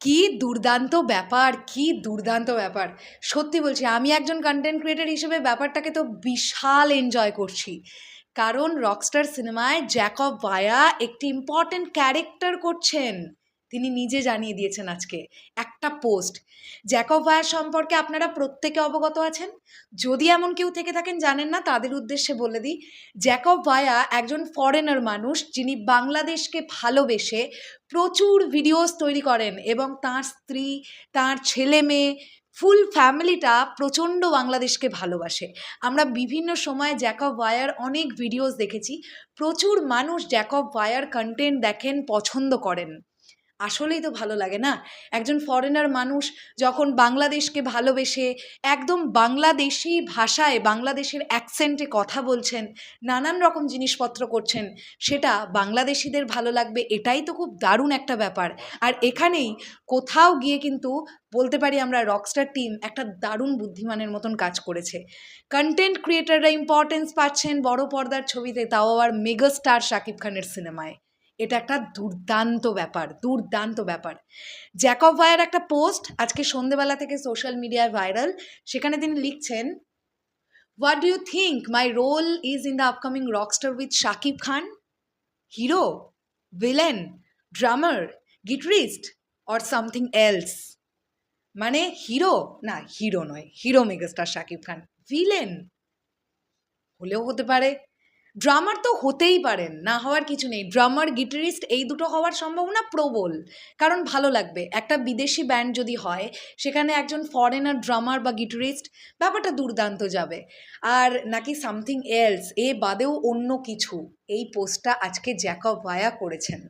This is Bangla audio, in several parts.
কি দুর্দান্ত ব্যাপার, কি দুর্দান্ত ব্যাপার। সত্যি বলছি, আমি একজন কন্টেন্ট ক্রিয়েটর হিসেবে ব্যাপারটাকে তো বিশাল এনজয় করছি। কারণ রকস্টার সিনেমায় জ্যাকব ভায়া একটি ইম্পর্ট্যান্ট ক্যারেক্টার করছেন। তিনি নিজে জানিয়ে দিয়েছেন আজকে একটা পোস্ট। জ্যাকব ভায়ার সম্পর্কে আপনারা প্রত্যেকে অবগত আছেন। যদি এমন কেউ থেকে থাকেন জানেন না, তাদের উদ্দেশ্যে বলে দিই, জ্যাকব ভায়া একজন ফরেনার মানুষ, যিনি বাংলাদেশকে ভালোবেসে প্রচুর ভিডিওস তৈরি করেন এবং তার স্ত্রী, তার ছেলে মেয়ে, ফুল ফ্যামিলিটা প্রচণ্ড বাংলাদেশকে ভালোবাসে। আমরা বিভিন্ন সময়ে জ্যাকব ভায়ার অনেক ভিডিওস দেখেছি। প্রচুর মানুষ জ্যাকব ভায়ার কন্টেন্ট দেখেন, পছন্দ করেন। আসলেই তো ভালো লাগে না? একজন ফরেনার মানুষ যখন বাংলাদেশকে ভালোবেসে একদম বাংলাদেশি ভাষায়, বাংলাদেশের অ্যাকসেন্টে কথা বলছেন, নানান রকম জিনিসপত্র করছেন, সেটা বাংলাদেশিদের ভালো লাগবে, এটাই তো খুব দারুণ একটা ব্যাপার। আর এখানেই কোথাও গিয়ে কিন্তু বলতে পারি আমরা রকস্টার টিম একটা দারুণ বুদ্ধিমানের মতন কাজ করেছে। কন্টেন্ট ক্রিয়েটাররা ইম্পর্টেন্স পাচ্ছেন বড় পর্দার ছবিতে, তাও আবার মেগাস্টার শাকিব খানের সিনেমায়। এটা একটা দুর্দান্ত ব্যাপার, দুর্দান্ত ব্যাপার। জ্যাকব ভায়ার একটা পোস্ট আজকে সন্ধেবেলা থেকে সোশ্যাল মিডিয়ায় ভাইরাল। সেখানে তিনি লিখছেন, what do you think my role is in the upcoming Rockstar with Shakib Khan? Hero, villain, drummer, guitarist or something else? মানে হিরো না, হিরো নয়, hero megastar Shakib Khan, villain হলেও হতে পারে, ড্রামার তো হতেই পারেন, না হওয়ার কিছু নেই। ড্রামার, গিটারিস্ট এই দুটো হওয়ার সম্ভাবনা প্রবল, কারণ ভালো লাগবে। একটা বিদেশি ব্যান্ড যদি হয়, সেখানে একজন ফরেনার ড্রামার বা গিটারিস্ট, ব্যাপারটা দুর্দান্ত যাবে। আর নাকি সামথিং এলস, এ বাদেও অন্য কিছু, এই পোস্টটা আজকে জ্যাকব ভায়া করেছেন।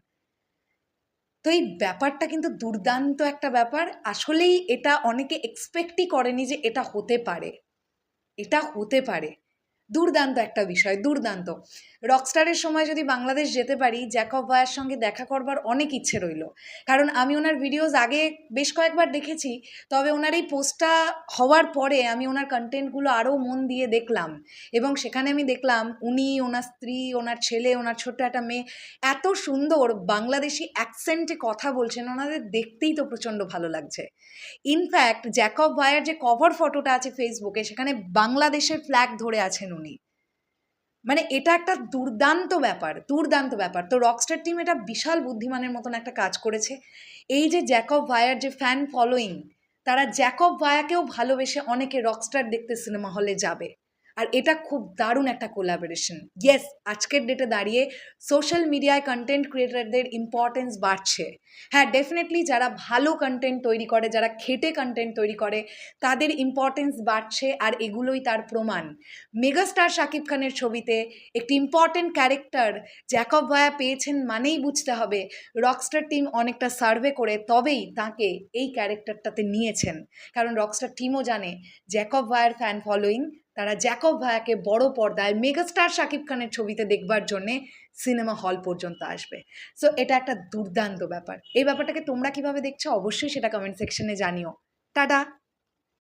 তো এই ব্যাপারটা কিন্তু দুর্দান্ত একটা ব্যাপার। আসলেই এটা অনেকে এক্সপেক্টই করেনি যে এটা হতে পারে, এটা হতে পারে। দুর্দান্ত একটা বিষয়, দুর্দান্ত। রকস্টারের সময় যদি বাংলাদেশ যেতে পারি, জ্যাকব ভায়ার সঙ্গে দেখা করবার অনেক ইচ্ছে রইল। কারণ আমি ওনার ভিডিওস আগে বেশ কয়েকবার দেখেছি, তবে ওনার এই পোস্টটা হওয়ার পরে আমি ওনার কন্টেন্টগুলো আরও মন দিয়ে দেখলাম, এবং সেখানে আমি দেখলাম উনি, ওনার স্ত্রী, ওনার ছেলে, ওনার ছোট্ট একটা মেয়ে এত সুন্দর বাংলাদেশি অ্যাকসেন্টে কথা বলছেন, ওনাদের দেখতেই তো প্রচণ্ড ভালো লাগছে। ইনফ্যাক্ট জ্যাকব ভায়ার যে কভার ফটোটা আছে ফেসবুকে, সেখানে বাংলাদেশের ফ্ল্যাগ ধরে আছেন উনি। মানে এটা একটা দুর্দান্ত ব্যাপার, দুর্দান্ত ব্যাপার। তো রকস্টার টিম এটা বিশাল বুদ্ধিমানের মতন একটা কাজ করেছে। এই যে জ্যাকব ভায়ার যে ফ্যান ফলোয়িং, তারা জ্যাকব ভায়াকেও ভালোবেসে অনেকে রকস্টার দেখতে সিনেমা হলে যাবে। আর এটা খুব দারুণ একটা কোলাবোরেশন। ইয়েস, আজকের ডেটে দাঁড়িয়ে সোশ্যাল মিডিয়ায় কন্টেন্ট ক্রিয়েটারদের ইম্পর্টেন্স বাড়ছে। হ্যাঁ, ডেফিনেটলি যারা ভালো কন্টেন্ট তৈরি করে, যারা খেটে কন্টেন্ট তৈরি করে, তাদের ইম্পর্টেন্স বাড়ছে, আর এগুলোই তার প্রমাণ। মেগাস্টার শাকিব খানের ছবিতে একটি ইম্পর্টেন্ট ক্যারেক্টার জ্যাকব ভায়া পেয়েছেন মানেই বুঝতে হবে রকস্টার টিম অনেকটা সার্ভে করে তবেই তাকে এই ক্যারেক্টারটাতে নিয়েছেন। কারণ রকস্টার টিমও জানে জ্যাকব ভায়ার ফ্যান ফলোয়িং, তারা জ্যাকব ভায়াকে বড় পর্দায় মেগাস্টার শাকিব খানের ছবিতে দেখবার জন্যে সিনেমা হল পর্যন্ত আসবে। সো এটা একটা দুর্দান্ত ব্যাপার। এই ব্যাপারটাকে তোমরা কিভাবে দেখছো অবশ্যই সেটা কমেন্ট সেকশনে জানিও। টাটা।